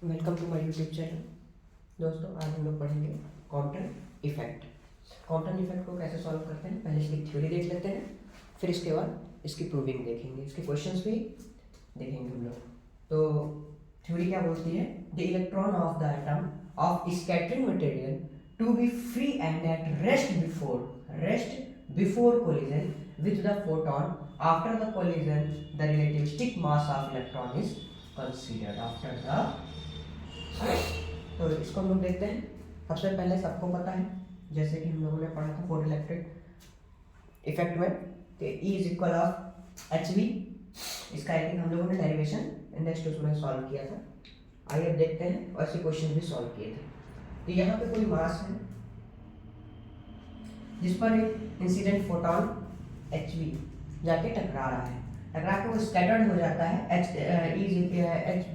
Welcome to my YouTube channel. दोस्तों, आज हम लोग पढ़ेंगे कॉम्पटन इफेक्ट। कॉम्पटन इफेक्ट को कैसे सॉल्व करते हैं, पहले इसकी थ्योरी देख लेते हैं, फिर इसके बाद इसकी प्रूविंग देखेंगे, इसके क्वेश्चंस भी देखेंगे हम लोग। तो थ्योरी क्या बोलती है? The electron of the atom of scattering material to be free and at rest before collision with the photon. After the collision, the relativistic mass of electron is considered. After the तो इसको हम लोग देखते हैं। सबसे पहले सबको पता है, जैसे कि हम लोगों ने पढ़ा था फोटो इलेक्ट्रिक इफेक्ट में, कि E is equal of H we. इसका आई थिंक हम लोगों ने डेरिवेशन नेक्स्ट उसमें सॉल्व किया था। आइए अब देखते हैं, और ऐसे क्वेश्चन भी सॉल्व किए थे। तो यहाँ पे कोई मास है जिस पर एक इंसिडेंट फोटोन एच वी जाके टकरा रहा है, टकरा के वो स्कैटर्ड हो जाता है एच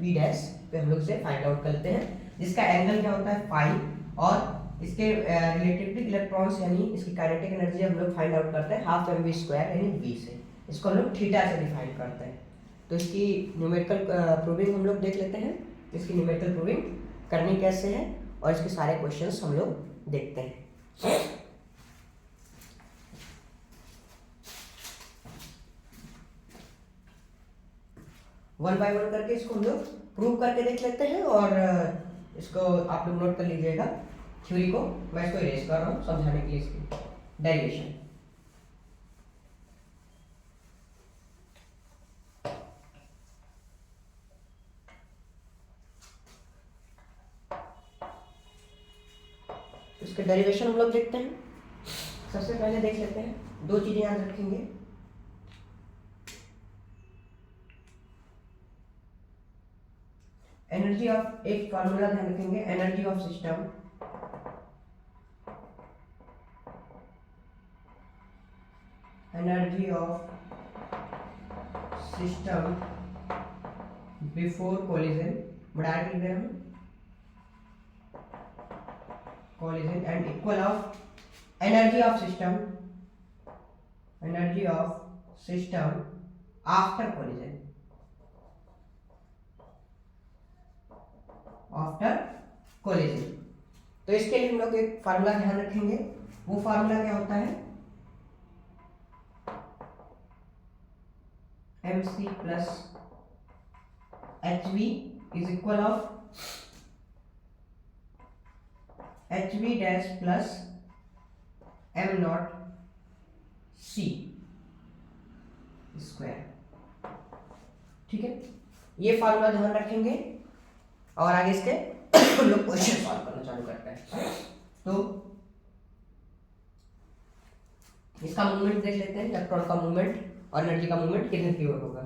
वी डैश पे। हम लोग इसे फाइंड आउट करते हैं, जिसका एंगल क्या होता है फाई, और इसके रिलेटिविटी इलेक्ट्रॉन्स यानी इसकी काइनेटिक एनर्जी हम लोग फाइंड आउट करते हैं हाफ mv स्क्वायर यानी v से। इसको हम लोग थीटा से डिफाइन करते हैं। तो इसकी न्यूमेरिकल प्रूविंग हम लोग देख लेते हैं। इसकी न्यूमेरिकल प्रूविंग करनी कैसे है, और इसके सारे क्वेश्चंस हम लोग देखते हैं। वन बाय वन करके इसको हम लोग प्रूव करके देख लेते हैं, और इसको आप लोग नोट कर लीजिएगा थ्योरी को। मैं इसको इरेज कर रहा हूँ समझाने के लिए इसकी डेरिवेशन। इसके डेरिवेशन हम लोग देखते हैं। सबसे पहले देख लेते हैं, दो चीजें याद रखेंगे। एनर्जी ऑफ, एक फार्मूला ध्यान रखेंगे, energy of system before collision, बढ़ा के लिख रहे हैं collision, and equal of energy of system after collision, तो इसके लिए हम लोग एक फार्मूला ध्यान रखेंगे। वो फार्मूला क्या होता है? mc plus hv is equal of hv dash plus m naught c square. ठीक है, ये फार्मूला ध्यान रखेंगे, और आगे इसके हम लोग क्वेश्चन सॉल्व करना चालू करते हैं। तो इसका मूवमेंट देख लेते हैं, इलेक्ट्रॉन का मूवमेंट और एनर्जी का मूवमेंट कितने की ओर होगा।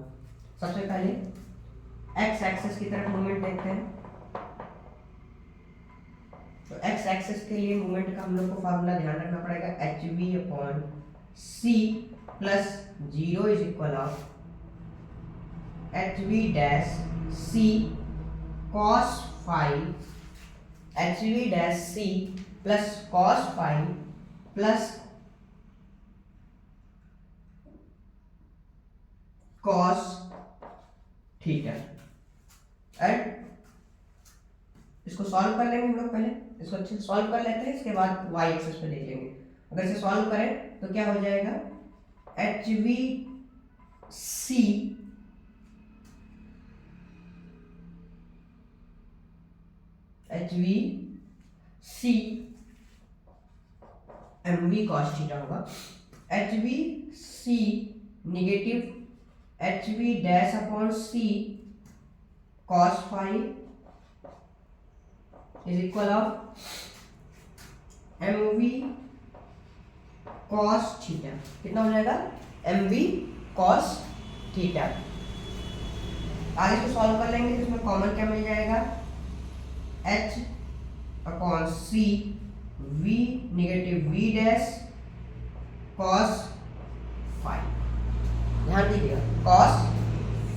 सबसे पहले एक्स एक्सिस की तरफ मूवमेंट देखते हैं। तो एक्स एक्सिस के लिए मूवमेंट का हम लोग को फार्मूला ध्यान रखना पड़ेगा, H V upon C plus 0 is equal of H we dash C cos phi, H we dash C plus cos phi plus cos theta. And इसको सॉल्व कर लेंगे हम लोग, पहले इसको अच्छे से सॉल्व कर लेते हैं, इसके बाद वाई एक्सिस पे देख लेंगे। अगर इसे सॉल्व करें तो क्या हो जाएगा? H v c m we cos theta होगा। H v c negative h we dash upon c cos phi is equal of M we cos theta. कितना हो जाएगा? M we cos theta. आगे इसको सॉल्व कर लेंगे, तो इसमें कॉमन क्या मिल जाएगा? H upon C V negative V dash cos phi. ध्यान दीजिएगा, कॉस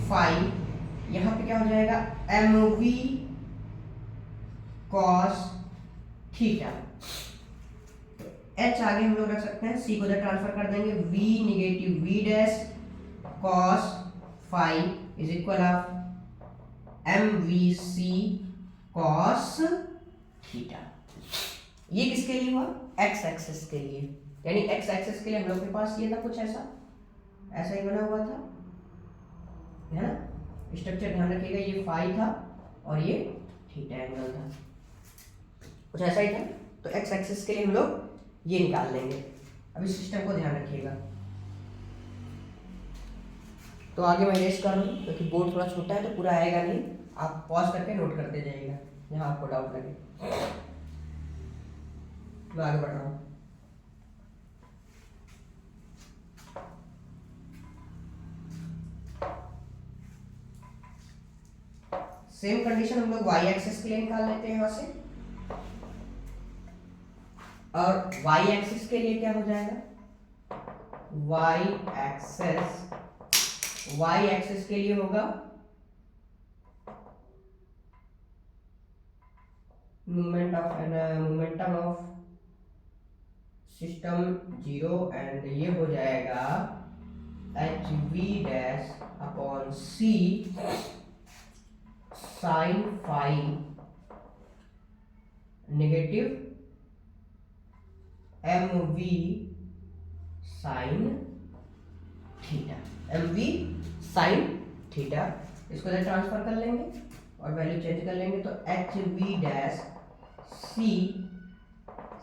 फाई यहाँ पे क्या हो जाएगा? M we cos theta. H आगे हम लोग रख सकते हैं, सी को इधर ट्रांसफर कर देंगे, V negative V dash cos phi is equal of M V C cos theta. ये किसके लिए हुआ? एक्स एक्सिस के लिए, यानी एक्स एक्सिस के लिए हम लोग के पास ये था कुछ ऐसा ही बना हुआ था, है ना। स्ट्रक्चर ध्यान रखिएगा, ये फाई था और ये थीटा एंगल था, कुछ ऐसा ही था। तो एक्स एक्सिस के लिए हम लोग ये निकाल लेंगे। अब इस सिस्टम को ध्यान रखिएगा। तो आगे मैं रेस्ट कर रहा हूँ क्योंकि बोर्ड थोड़ा छोटा है तो पूरा आएगा नहीं, आप पॉज करके नोट करते जाइएगा जहाँ आपको डाउट लगे। मैं आगे बढ़ रहा हूँ। सेम कंडीशन हम लोग वाई एक्सिस के लिए निकाल लेते हैं यहाँ से, और वाई एक्सिस के लिए क्या हो जाएगा? वाई एक्सिस के लिए होगा मोमेंटम ऑफ सिस्टम 0 एंड ये हो जाएगा HV dash upon C sine phi negative MV sine theta, MV sine theta. इसको इधर ट्रांसफर कर लेंगे और वैल्यू चेंज कर लेंगे, तो HV dash C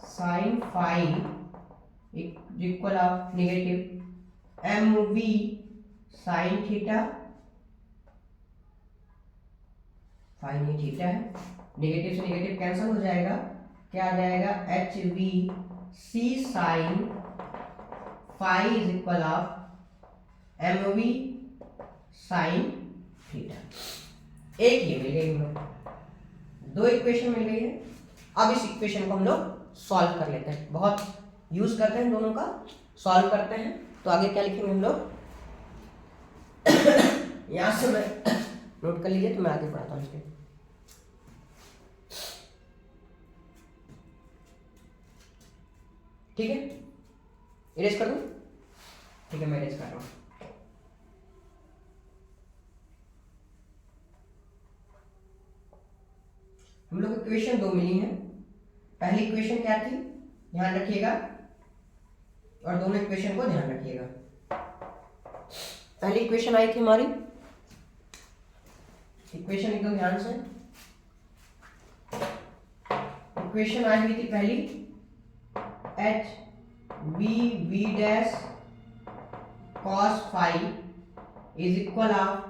sine phi equal of negative MV sine theta, phi नहीं थीटा है, नेगेटिव से नेगेटिव कैंसिल हो जाएगा, क्या आ जाएगा? HV C sine phi is equal of MV sine theta. एक ये मिल गई, हम लोग दो इक्वेशन मिल गई है। अब इस इक्वेशन को हम लोग सॉल्व कर लेते हैं, बहुत यूज करते हैं दोनों का, सॉल्व करते हैं। तो आगे क्या लिखेंगे हम लोग? यहां से मैं नोट कर लीजिए, तो मैं आगे पढ़ाता हूँ इसके। ठीक है, इरेज कर दूं? ठीक है, मैं इरेज कर रहा हूं। हम लोग को इक्वेशन दो मिली है। पहली इक्वेशन क्या थी, ध्यान रखिएगा, और दोनों इक्वेशन को ध्यान रखिएगा। पहली इक्वेशन आई थी हमारी, इक्वेशन एकदम ध्यान से, इक्वेशन आई हुई थी पहली HV dash cos phi is equal of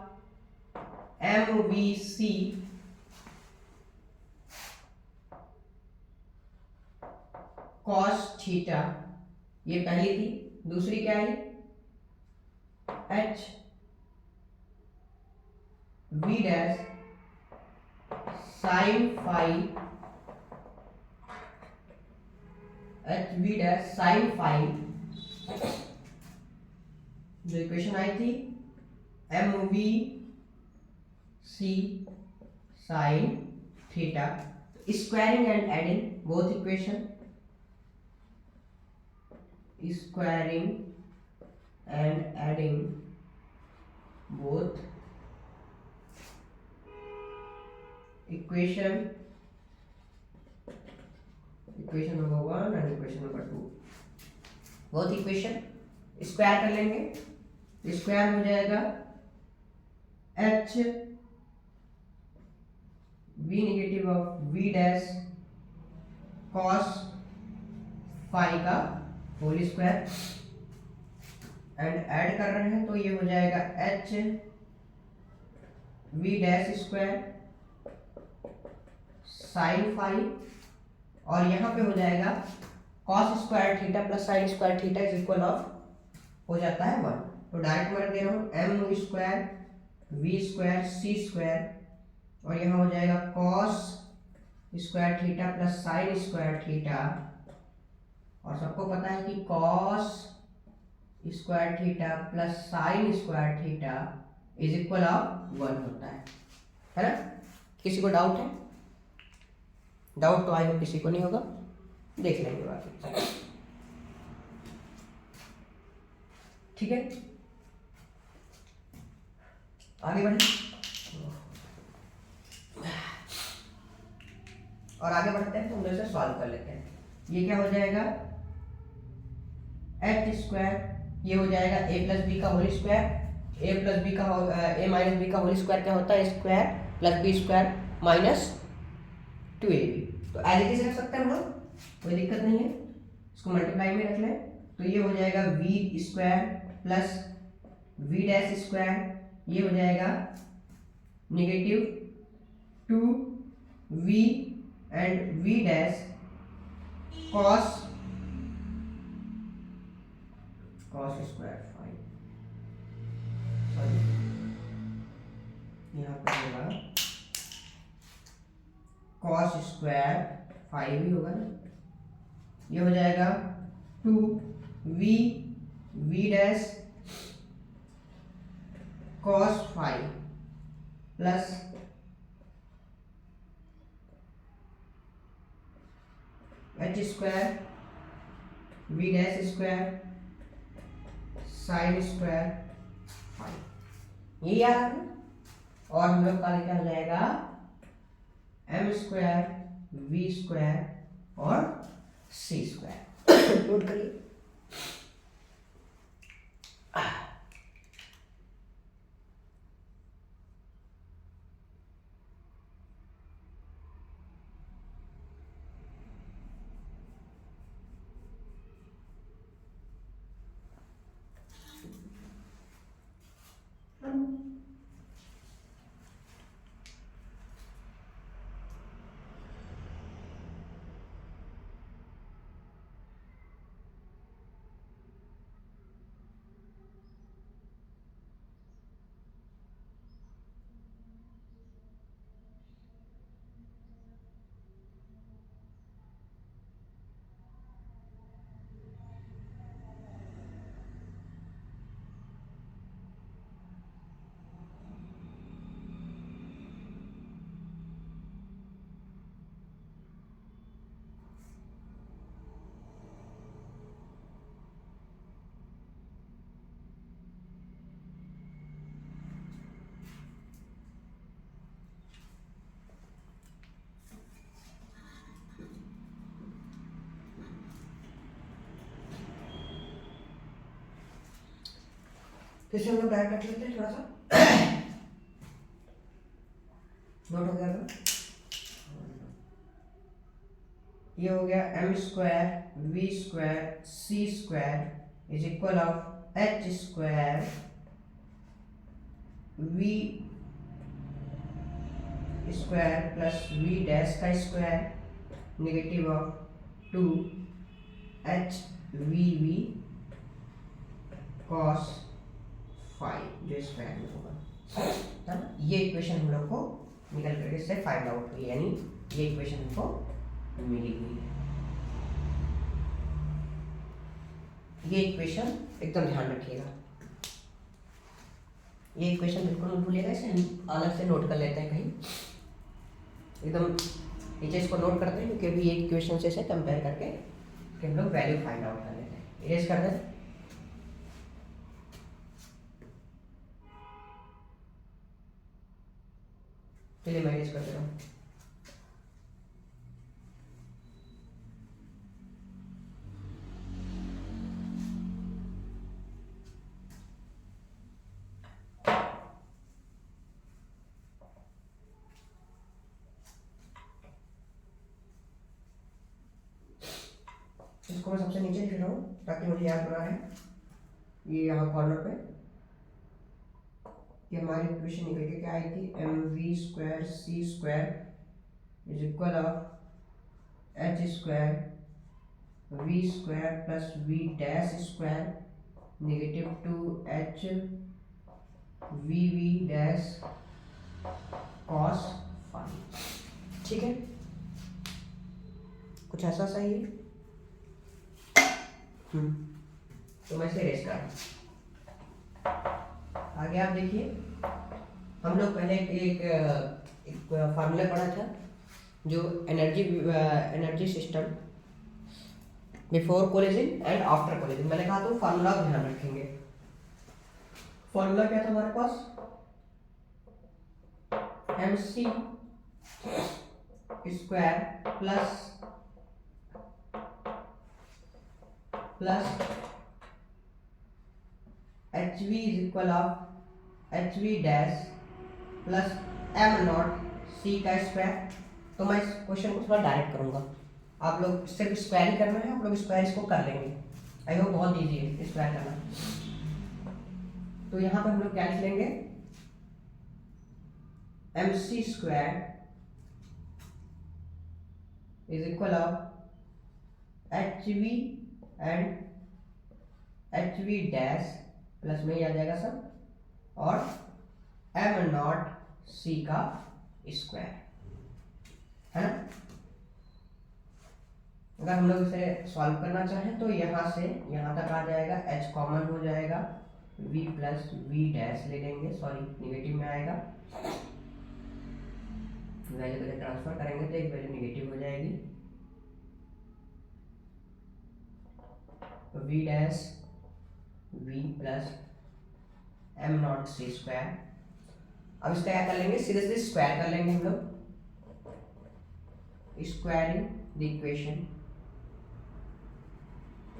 MVC cos theta, ये पहली थी। दूसरी क्या है? HV dash sine phi, HV dash sine phi, जो इक्वेशन आई थी MVC sine theta. Squaring and adding both equation, squaring and adding both equation number 1 and equation number 2, both equation square कर लेंगे। स्क्वायर हो जाएगा V negative of V dash cos phi का whole square, and add कर रहे हैं तो ये हो जाएगा HV dash square sine phi, और यहाँ पे हो जाएगा cos square theta plus sine square theta is equal of हो जाता है 1। तो डायरेक्ट मैं रख दे रहा हूँ M square V square C square, और यहाँ हो जाएगा cos square theta plus sine square theta, और सबको पता है कि cos square theta plus sine square theta is equal of 1 होता है ना। किसी को डाउट है? डाउट तो आई होप किसी को नहीं होगा, देख लेंगे बाकी। ठीक है, आगे बढ़े। और आगे बढ़ते हैं तो हम लोग इसे सॉल्व कर लेते हैं। ये क्या हो जाएगा, एच स्क्वायर, ये हो जाएगा ए प्लस बी का whole square, A plus B का ए माइनस बी का होल स्क्वायर क्या होता है, square plus B square minus 2ab। तो एज इट इज रख सकते हैं हम लोग, कोई दिक्कत नहीं है, इसको मल्टीप्लाई में रख लें। तो ये हो जाएगा we square plus we dash square, ये हो जाएगा negative 2v and v dash cos square 5, sorry यहाँ पर होगा कॉस स्क्वायर 5 ही होगा ना, ये हो जाएगा 2v dash cos 5 plus H square V dash square sine square 5, ये याद है। और हम लोग का क्या हो जाएगा एम स्क्वायर वी स्क्वायर और सी स्क्वायर। नोट करिए, फिर से हम लोग डायरेक्ट रख लेते हैं, थोड़ा सा नोट हो गया था। ये हो गया m square we square C square is equal of H square we square plus we dash का square negative of 2 H v cos 5 जो स्क्वायर में होगा, है ना। ये इक्वेशन हम लोग को निकल करके इससे फाइंड आउट हुई, यानी ये इक्वेशन हमको मिली हुई है। ये इक्वेशन एकदम ध्यान रखिएगा, ये इक्वेशन बिल्कुल मत भूलिएगा, इसे हम अलग से नोट कर लेते हैं कहीं, एकदम नीचे इसको नोट करते हैं, क्योंकि अभी ये इक्वेशन से इसे कंपेयर करके हम लोग वैल्यू फाइंड आउट कर लेते हैं। इरेज कर दें, चलिए मैं इरेज कर देता हूँ। इसको मैं सबसे नीचे लिख रहा हूँ ताकि मुझे याद बना रहे। ये यहाँ कॉर्नर पे ये हमारी इक्वेशन निकल के क्या आई थी, M V square C square is equal of H square we square plus we dash square negative 2 H we dash cos 5। ठीक है, कुछ ऐसा सही है। तो मैं इसे रेस कर, आगे आप देखिए, हम लोग पहले एक फार्मूला पढ़ा था जो energy system before collision and after collision. मैंने कहा तो फार्मूला ध्यान रखेंगे। फार्मूला क्या था हमारे पास, m C square plus h v is equal of H we dash plus am not c का स्क्वायर। तो मैं इस क्वेश्चन को थोड़ा डायरेक्ट करूंगा, आप लोग सिर्फ स्क्वायर ही करना है, आप लोग स्क्वायर इसको कर लेंगे। आई होप बहुत ईजी है स्क्वायर करना। तो यहाँ पर हम लोग क्या लिख लेंगे, M C square is equal of H V and H we dash plus में ही आ जाएगा सब, और एम नॉट सी का स्क्वायर, है ना। अगर हम लोग इसे सॉल्व करना चाहें तो यहाँ से यहाँ तक आ जाएगा, h कॉमन हो जाएगा, v प्लस वी डैश ले लेंगे, सॉरी निगेटिव में आएगा, वैल्यू को ट्रांसफर करेंगे तो एक वैल्यू निगेटिव हो जाएगी, तो v dash v plus am not C square. अब इसका क्या कर लेंगे, सीधे सीधे स्क्वायर कर लेंगे हम लोग, squaring the equation,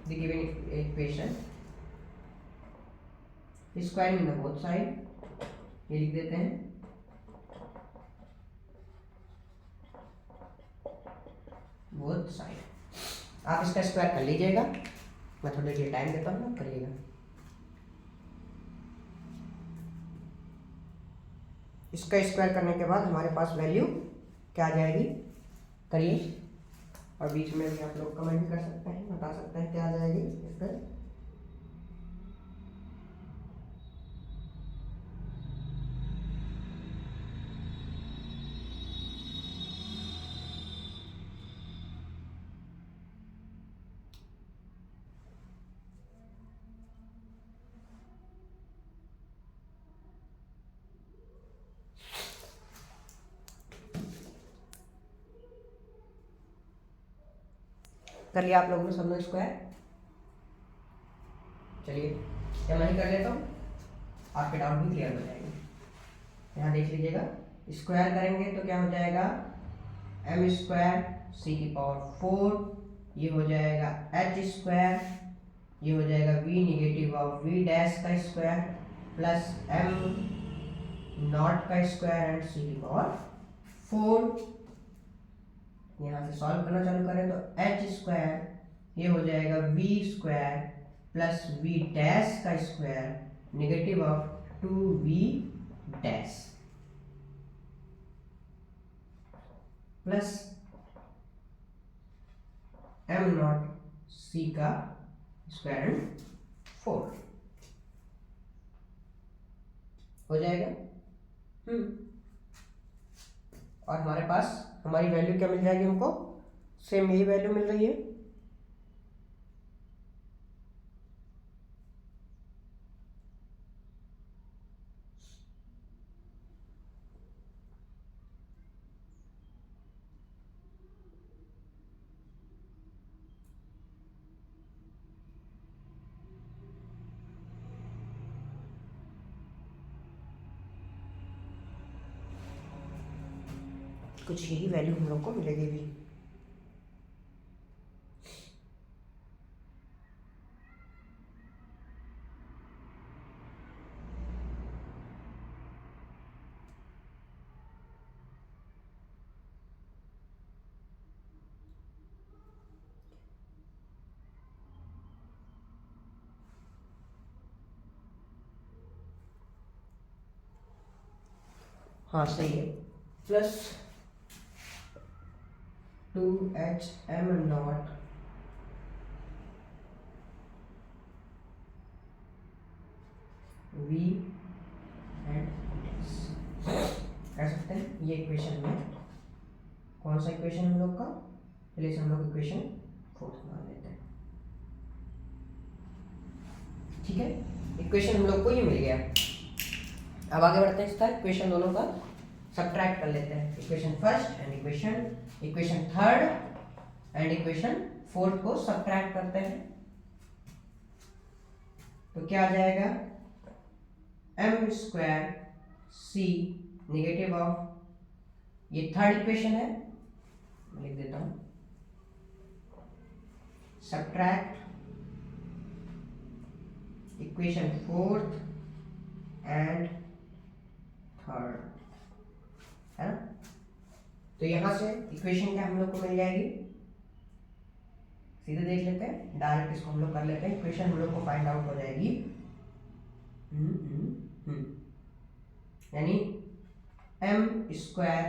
the given equation, squaring the both side, ये लिख देते हैं, both side। आप इसका स्क्वायर कर लीजिएगा, मैं थोड़ी देर टाइम देता हूँ, आप करिएगा। इसका स्क्वायर करने के बाद हमारे पास वैल्यू क्या आ जाएगी, करिए, और बीच में भी आप लोग कमेंट भी कर सकते हैं, बता सकते हैं क्या आ जाएगी इस पर। कर लिया आप लोगों ने सबने स्क्वायर, चलिए या मैं ही कर लेता हूँ, आपके डाउट भी क्लियर हो जाएंगे। यहाँ देख लीजिएगा, स्क्वायर करेंगे तो क्या हो जाएगा, एम स्क्वायर सी की पावर 4, ये हो जाएगा एच स्क्वायर, ये हो जाएगा V negative of V dash का स्क्वायर प्लस एम नॉट का स्क्वायर एंड सी की पावर 4। यहाँ से सॉल्व करना चालू करें तो एच स्क्वायर, ये हो जाएगा we square plus we dash का square negative of 2v dash plus am not c का स्क्वायर एंड 4 हो जाएगा। और हमारे पास हमारी वैल्यू क्या मिल जाएगी, हमको सेम यही वैल्यू मिल रही है, कुछ यही वैल्यू हम लोग को मिलेगी भी। हाँ सही है, plus 2h m not v and कह सकते हैं। ये इक्वेशन में कौन सा इक्वेशन हम लोग का, चलिए हम लोग इक्वेशन 4 मान लेते हैं, ठीक है। इक्वेशन हम लोग को ये मिल गया। अब आगे बढ़ते हैं, इसका इक्वेशन दोनों का सब्ट्रैक्ट कर लेते हैं, equation first and equation third and equation fourth को सब्ट्रैक्ट करते हैं तो क्या आ जाएगा, M square C negative of, ये थर्ड इक्वेशन है, लिख देता हूं, subtract equation fourth and third, है ना। तो यहां से इक्वेशन क्या हम लोग को मिल जाएगी, सीधे देख लेते हैं, डायरेक्ट इसको हम लोग कर लेते हैं। इक्वेशन हम लोग को फाइंड आउट हो जाएगी, यानी m स्क्वायर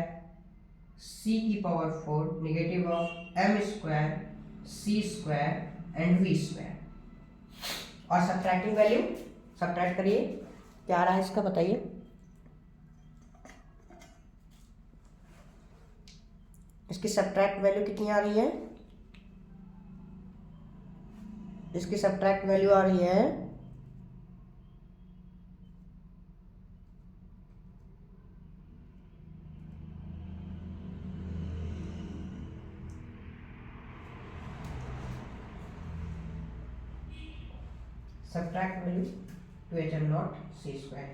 c की power 4 negative of m square c square and v square, और सब्ट्रैक्टिंग वैल्यू, सब्ट्रैक्ट करिए, क्या आ रहा है इसका बताइए। इसकी सब्ट्रैक्ट वैल्यू कितनी आ रही है, इसकी सब्ट्रैक्ट वैल्यू आ रही है subtract value 2h not c square,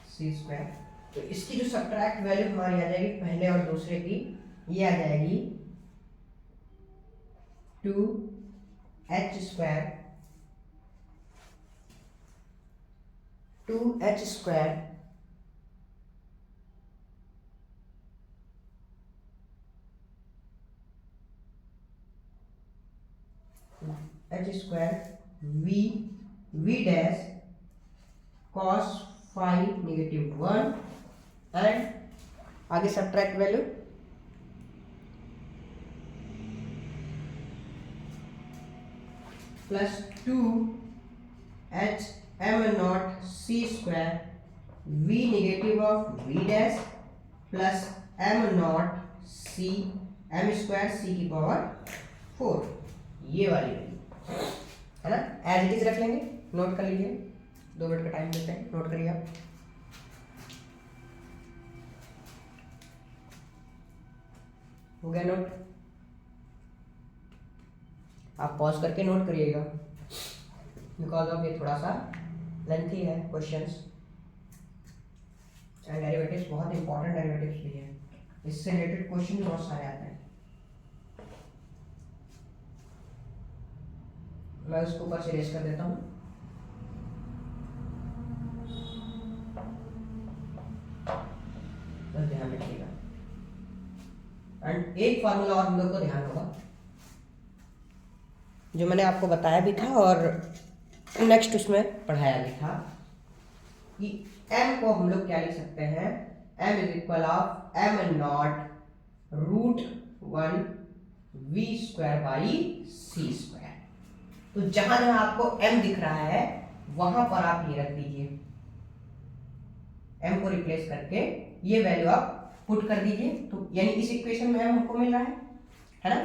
c square. तो इसकी जो सब्ट्रैक्ट वैल्यू हमारी आ जाएगी पहले और दूसरे की, ये आ जाएगी 2h square 2h square h square v dash cos phi negative 1 and आगे subtract value plus 2h m naught c square v negative of v dash plus m naught c m square c की power 4, ये वाली है ना। As it is रख लेंगे, note कर लीजिए, 2 मिनट का टाइम देते हैं, नोट करिए आप। हो गया नोट, आप पॉज करके नोट करिएगा, बिकॉज ऑफ ये थोड़ा सा लेंथी है क्वेश्चंस, एंड डेरिवेटिव्स बहुत इंपॉर्टेंट डेरिवेटिव्स भी है, इससे रिलेटेड क्वेश्चन बहुत सारे आते हैं। मैं उसको ऊपर से रेस कर देता हूँ, बस ध्यान रखिएगा। एंड एक फार्मूला और हम लोग को ध्यान होगा, जो मैंने आपको बताया भी था और नेक्स्ट उसमें पढ़ाया भी था, कि m को हम लोग क्या लिख सकते हैं, m is equal of m not root 1 v square by c square. तो जहां जहां आपको m दिख रहा है वहां पर आप ये रख दीजिए, m को रिप्लेस करके ये वैल्यू आप पुट कर दीजिए। तो यानी इस इक्वेशन में m हमको मिल रहा है ना,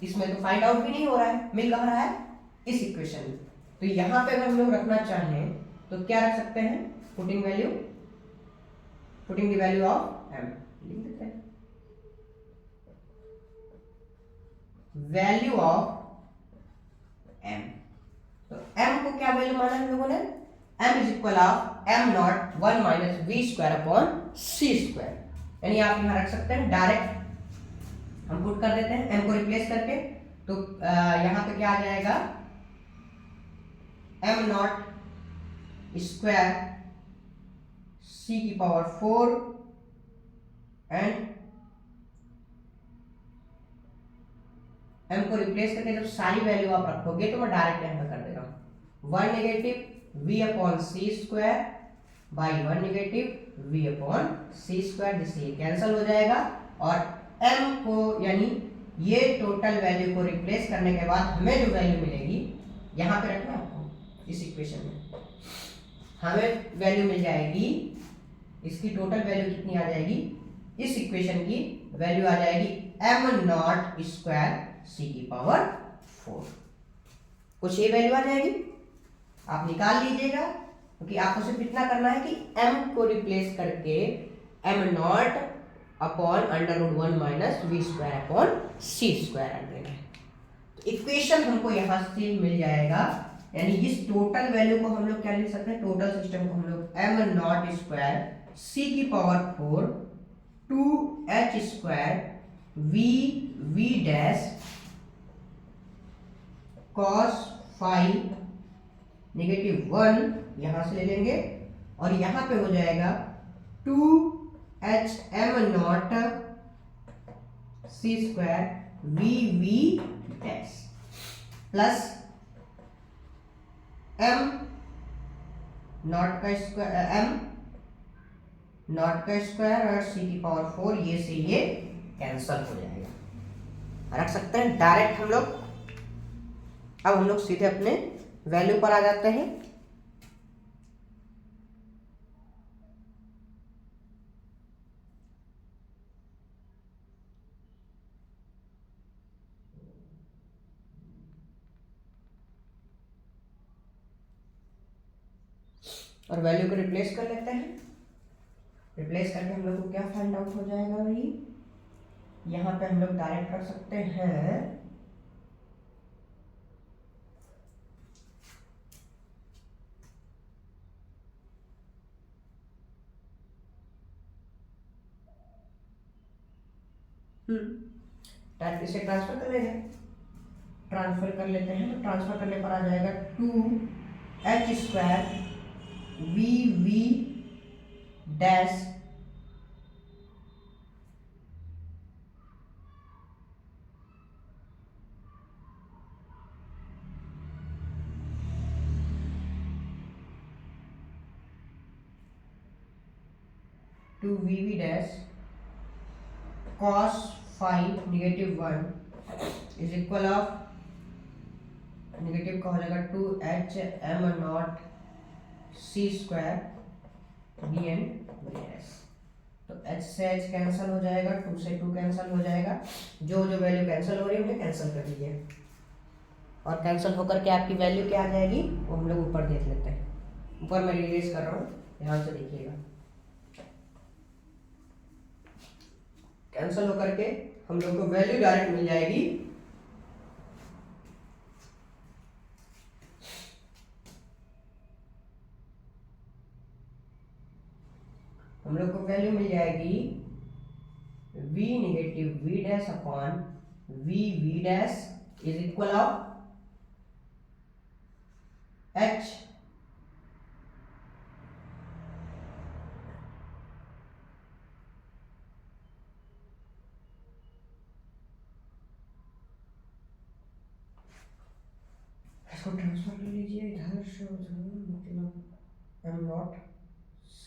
इसमें तो फाइंड आउट भी नहीं हो रहा है, मिल कहाँ रहा है इस इक्वेशन में। तो यहां पे अगर हम लोग रखना चाहें तो क्या रख सकते हैं, putting the value of m लिख देते हैं, वैल्यू ऑफ m। तो m को क्या वैल्यू माना हम लोगों ने, m is equal of m not 1 minus v square upon c square, यानी आप यहां रख सकते हैं, डायरेक्ट हम पुट कर देते हैं m को रिप्लेस करके। तो यहां पे क्या आ जाएगा, m नॉट स्क्वायर c की पावर 4 एंड m को रिप्लेस करके जब सारी वैल्यू आप रखोगे तो मैं डायरेक्ट यहां पर कर दे रहा हूं, 1 negative v upon c square by 1 negative v upon c square, जिससे ये कैंसिल हो जाएगा। और m को यानी ये टोटल वैल्यू को रिप्लेस करने के बाद हमें जो वैल्यू मिलेगी, यहां पे रखना आपको इस इक्वेशन में, हमें वैल्यू मिल जाएगी, इसकी टोटल वैल्यू कितनी आ जाएगी, इस इक्वेशन की वैल्यू आ जाएगी m नॉट स्क्वायर c की पावर 4, कुछ ये वैल्यू आ जाएगी, आप निकाल लीजिएगा, क्योंकि आपको सिर्फ इतना करना है कि m को रिप्लेस करके m not upon under root 1 minus V square upon C square रख देना है। तो इक्वेशन हमको यहां से मिल जाएगा, यानी इस टोटल वैल्यू को हम लोग क्या लिख सकते हैं, टोटल सिस्टम को हम लोग m नॉट स्क्वायर c की power 4 2h² v dash cos phi -1 यहां से ले लेंगे और यहां पे हो जाएगा 2h m0 c² v dash plus m not का स्क्वायर और c की पावर 4 ये से ये कैंसल हो जाएगा। रख सकते हैं डायरेक्ट हम लोग। अब हम लोग सीधे अपने वैल्यू पर आ जाते हैं। और वैल्यू को रिप्लेस कर लेते हैं। रिप्लेस करके हम लोग को क्या फाइंड आउट हो जाएगा भाई, यहाँ पे हम लोग डायरेक्ट कर सकते हैं डायरेक्ट इसे ट्रांसफर कर लेंगे। ट्रांसफर कर लेते हैं तो ट्रांसफर करने पर आ जाएगा 2h² v dash dash cos phi -1 is equal of negative का हो जाएगा 2h m0 c² bn dash. तो h से h कैंसिल हो जाएगा, 2 से 2 कैंसिल हो जाएगा। जो जो वैल्यू कैंसिल हो रही है उन्हें कैंसिल कर दीजिए और कैंसिल होकर के आपकी वैल्यू क्या आ जाएगी वो हम लोग ऊपर देख लेते हैं। ऊपर मैं रिलीज कर रहा हूँ, ध्यान से देखिएगा। कैंसिल होकर के हम लोग को वैल्यू डायरेक्ट मिल जाएगी हम लोग को वैल्यू मिल जाएगी v negative v dash upon v dash is equal of h इसको ट्रांसफर कर लीजिए इधर से मतलब m0 c,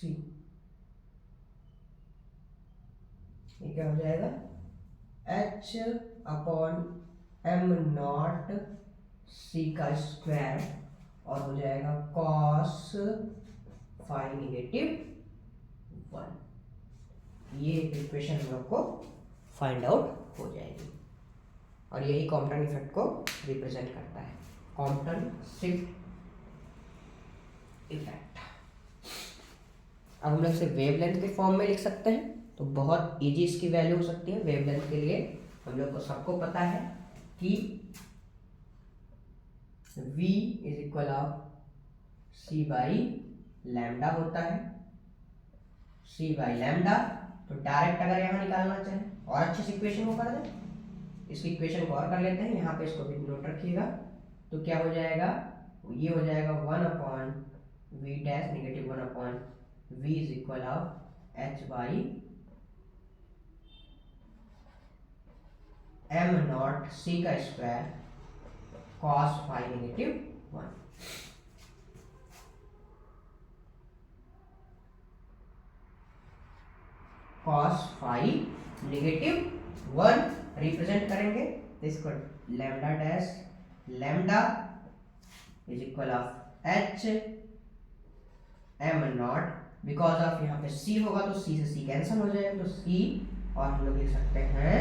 ये क्या हो जाएगा h अपॉन m0 c का स्क्वायर और हो जाएगा cos फाई -1। ये इक्वेशन हम लोग को फाइंड आउट हो जाएगी और यही कॉम्पटन इफेक्ट को रिप्रेजेंट करता है, कॉम्पटन शिफ्ट इफेक्ट। अब हम लोग इसे वेवलेंथ के फॉर्म में लिख सकते हैं, तो बहुत इजी इसकी वैल्यू हो सकती है। वेवलेंथ के लिए हम लोग को सबको पता है कि v is equal of c by lambda होता है, c बाई लैम्डा। तो डायरेक्ट अगर यहाँ निकालना चाहें और अच्छे से इक्वेशन को कर दें, इसकी इक्वेशन को और कर लेते हैं, यहाँ पे इसको भी नोट रखिएगा। तो क्या हो जाएगा, ये हो जाएगा 1 upon v dash negative 1 upon v is equal of h by m0 c का square cos phi -1। cos phi -1 represent करेंगे तो इसको lambda dash lambda is equal of h m0, because of यहाँ पे c होगा तो c से c cancel हो जाएगा, तो c और हम लोग लिख सकते हैं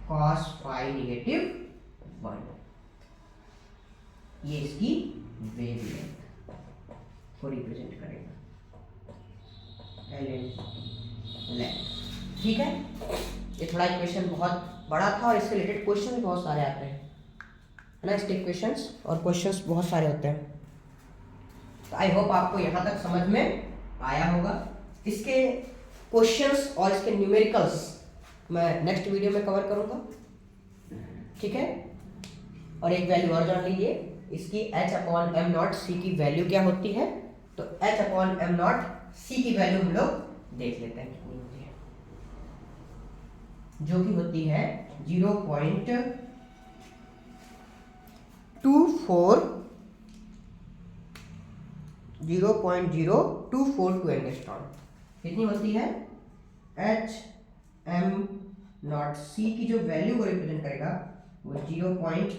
cos फाई -1। ये इसकी वेवलेंथ को रिप्रेजेंट करेगा, लेंथ। ठीक है, ये थोड़ा इक्वेशन बहुत बड़ा था और इससे रिलेटेड क्वेश्चन भी बहुत सारे आते हैं, है ना। स्टिक क्वेश्चंस और क्वेश्चंस बहुत सारे होते हैं। तो आई होप आपको यहाँ तक समझ में आया होगा। इसके क्वेश्चंस और इसके न्यूमेरिकल्स मैं नेक्स्ट वीडियो में कवर करूंगा, ठीक है। और एक वैल्यू और जान लीजिए, इसकी h/m0c की वैल्यू क्या होती है। तो h/m0c की वैल्यू हम लोग देख लेते हैं कितनी होती है, जो कि होती है 0.024 एंगस्ट्रॉम कितनी होती है। h/m0c की जो वैल्यू को रिप्रेजेंट करेगा वो 0.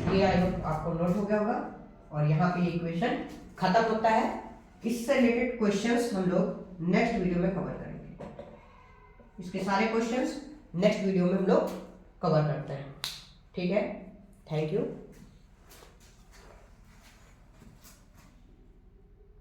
ये आई होप आपको नोट हो गया होगा। और यहाँ पे ये इक्वेशन खत्म होता है। इससे रिलेटेड क्वेश्चंस हम लोग नेक्स्ट वीडियो में कवर करेंगे। इसके सारे क्वेश्चंस नेक्स्ट वीडियो में हम लोग कवर करते हैं, ठीक है। Thank you.